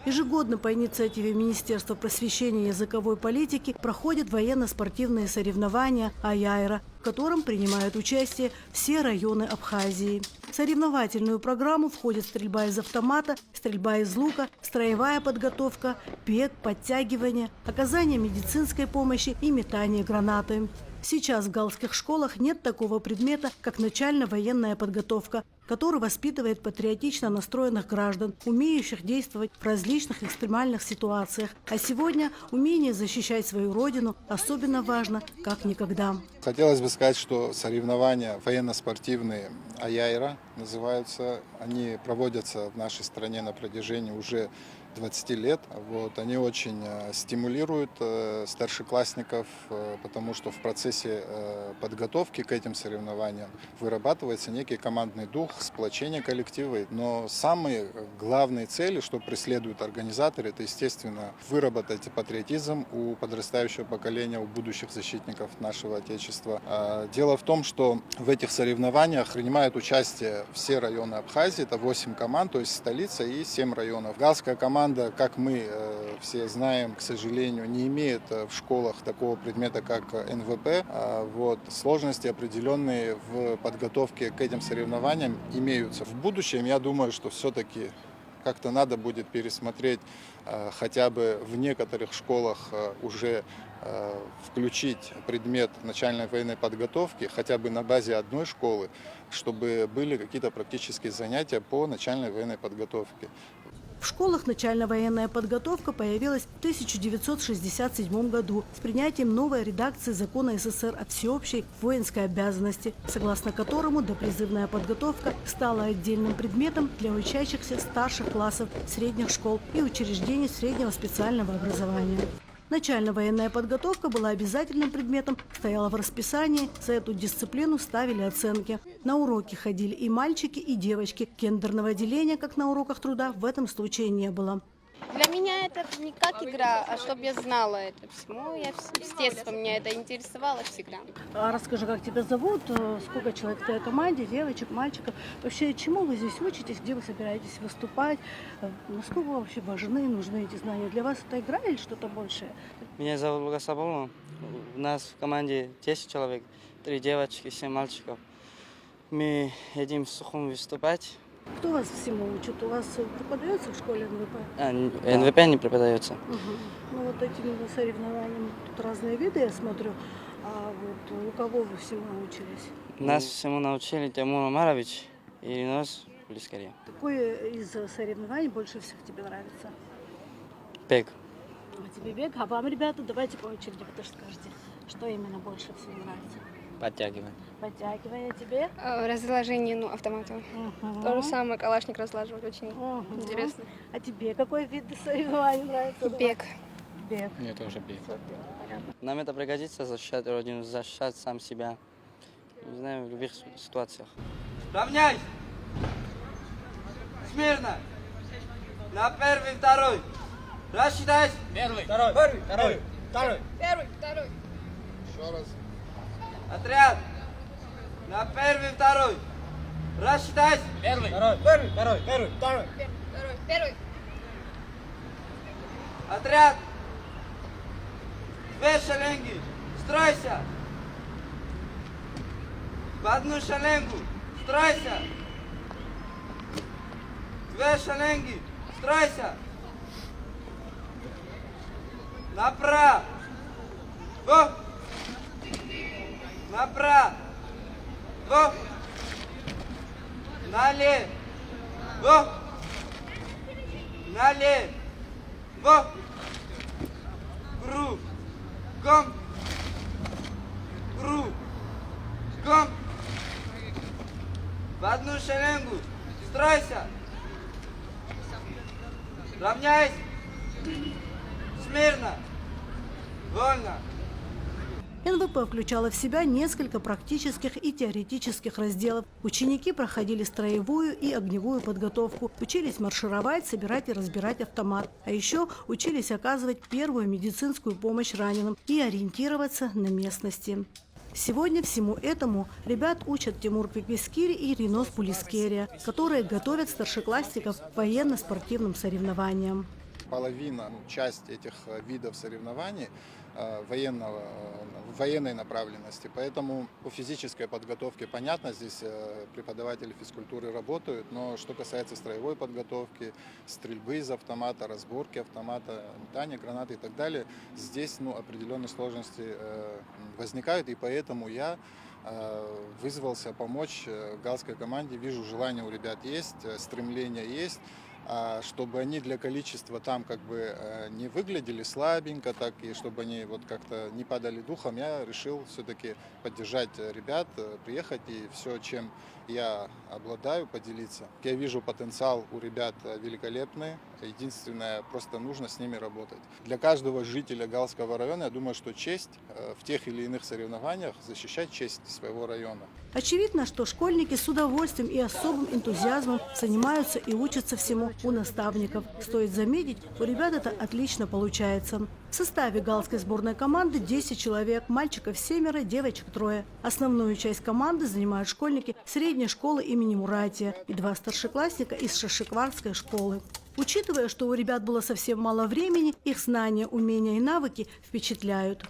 Ежегодно по инициативе Министерства просвещения и языковой политики проходят военно-спортивные соревнования «Аяйра», в котором принимают участие все районы Абхазии. В соревновательную программу входит стрельба из автомата, стрельба из лука, строевая подготовка, бег, подтягивание, оказание медицинской помощи и метание гранаты. Сейчас в галских школах нет такого предмета, как начально-военная подготовка, который воспитывает патриотично настроенных граждан, умеющих действовать в различных экстремальных ситуациях. А сегодня умение защищать свою родину особенно важно, как никогда. Хотелось бы сказать, что соревнования военно-спортивные «Аяйра» называются. Они проводятся в нашей стране на протяжении уже 20 лет. Они очень стимулируют старшеклассников, потому что в процессе подготовки к этим соревнованиям вырабатывается некий командный дух, сплочение коллектива. Но самые главные цели, что преследуют организаторы, это, естественно, выработать патриотизм у подрастающего поколения, у будущих защитников нашего Отечества. Дело в том, что в этих соревнованиях принимают участие все районы Абхазии, это 8 команд, то есть столица и 7 районов. Галская команда, как мы все знаем, к сожалению, не имеет в школах такого предмета, как НВП. Сложности определенные в подготовке к этим соревнованиям имеются. В будущем, я думаю, что все-таки как-то надо будет пересмотреть, хотя бы в некоторых школах уже включить предмет начальной военной подготовки, хотя бы на базе одной школы, чтобы были какие-то практические занятия по начальной военной подготовке. В школах начальная военная подготовка появилась в 1967 году с принятием новой редакции закона СССР о всеобщей воинской обязанности, согласно которому допризывная подготовка стала отдельным предметом для учащихся старших классов средних школ и учреждений среднего специального образования. Начальная военная подготовка была обязательным предметом, стояла в расписании, за эту дисциплину ставили оценки. На уроки ходили и мальчики, и девочки. Гендерного деления, как на уроках труда, в этом случае не было. Для меня это не как игра, а чтобы я знала это всему. Я с детства меня это интересовало всегда. А расскажи, как тебя зовут, сколько человек в твоей команде, девочек, мальчиков? Вообще, чему вы здесь учитесь, где вы собираетесь выступать? Насколько вообще важны, нужны эти знания? Для вас это игра или что-то большее? Меня зовут Лука Сабулова. У нас в команде 10 человек, 3 девочки, 7 мальчиков. Мы едем в Сухум выступать. Кто вас всему учит? У вас преподается в школе НВП? НВП не преподается. Ну вот этим соревнованиям тут разные виды, я смотрю. А вот у кого вы всему научились? Нас всему научили Тимур Омарович и Ринос Плискария. Какое из соревнований больше всех тебе нравится? Бег. А тебе бег? А вам, ребята, давайте по очереди, вы тоже скажете, что именно больше всего нравится? Подтягиваем. Подтягивание тебе? Разложение автомата. То же самое, калашник разлаживать очень интересно. А тебе какой вид соревнований нравится? Бег. Бег. Мне тоже бег. Нам это пригодится защищать родину, защищать сам себя. Не знаю, в любых ситуациях. Равняйся! Смирно! На первый, второй! Рассчитайся! Первый, второй, второй. Первый, второй. Еще раз. Отряд! На первый, второй! Рассчитайся! Первый, второй. Первый. Отряд! Две шеренги! Стройся! В одну шеренгу! Стройся! Две шеренги! Стройся! Направо! Направо! Налево! Налево! Кругом! Кругом! В одну шеренгу! Стройся! Равняйся! Смирно! Вольно! НВП включала в себя несколько практических и теоретических разделов. Ученики проходили строевую и огневую подготовку, учились маршировать, собирать и разбирать автомат. А еще учились оказывать первую медицинскую помощь раненым и ориентироваться на местности. Сегодня всему этому ребят учат Тимур Пиквискири и Ринос Пулискерия, которые готовят старшеклассников к военно-спортивным соревнованиям. половина, часть этих видов соревнований военной направленности. Поэтому по физической подготовке, понятно, здесь преподаватели физкультуры работают, но что касается строевой подготовки, стрельбы из автомата, разборки автомата, метания гранаты и так далее, здесь определенные сложности возникают, и поэтому я вызвался помочь галской команде. Вижу, желание у ребят есть, стремление есть. Чтобы они для количества там как бы не выглядели слабенько, так и чтобы они вот как-то не падали духом, я решил все-таки поддержать ребят, приехать и все, чем я обладаю, поделиться. Я вижу потенциал у ребят великолепный. Единственное, просто нужно с ними работать. Для каждого жителя Галского района, я думаю, что честь в тех или иных соревнованиях защищать честь своего района. Очевидно, что школьники с удовольствием и особым энтузиазмом занимаются и учатся всему у наставников. Стоит заметить, у ребят это отлично получается. В составе галской сборной команды 10 человек, мальчиков 7, девочек 3. Основную часть команды занимают школьники средней школы имени Муратия и 2 старшеклассника из Шашикварской школы. Учитывая, что у ребят было совсем мало времени, их знания, умения и навыки впечатляют.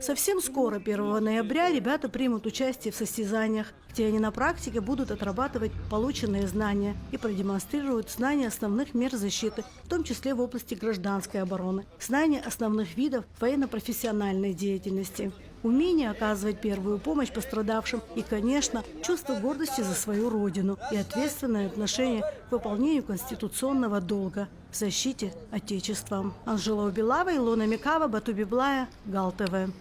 Совсем скоро, 1 ноября, ребята примут участие в состязаниях, где они на практике будут отрабатывать полученные знания и продемонстрируют знания основных мер защиты, в том числе в области гражданской обороны, знания основных видов военно-профессиональной деятельности, умение оказывать первую помощь пострадавшим и, конечно, чувство гордости за свою родину и ответственное отношение к выполнению конституционного долга в защите Отечества. Анжела Убилава, Илона Микава, Бату Библая, Гал ТВ.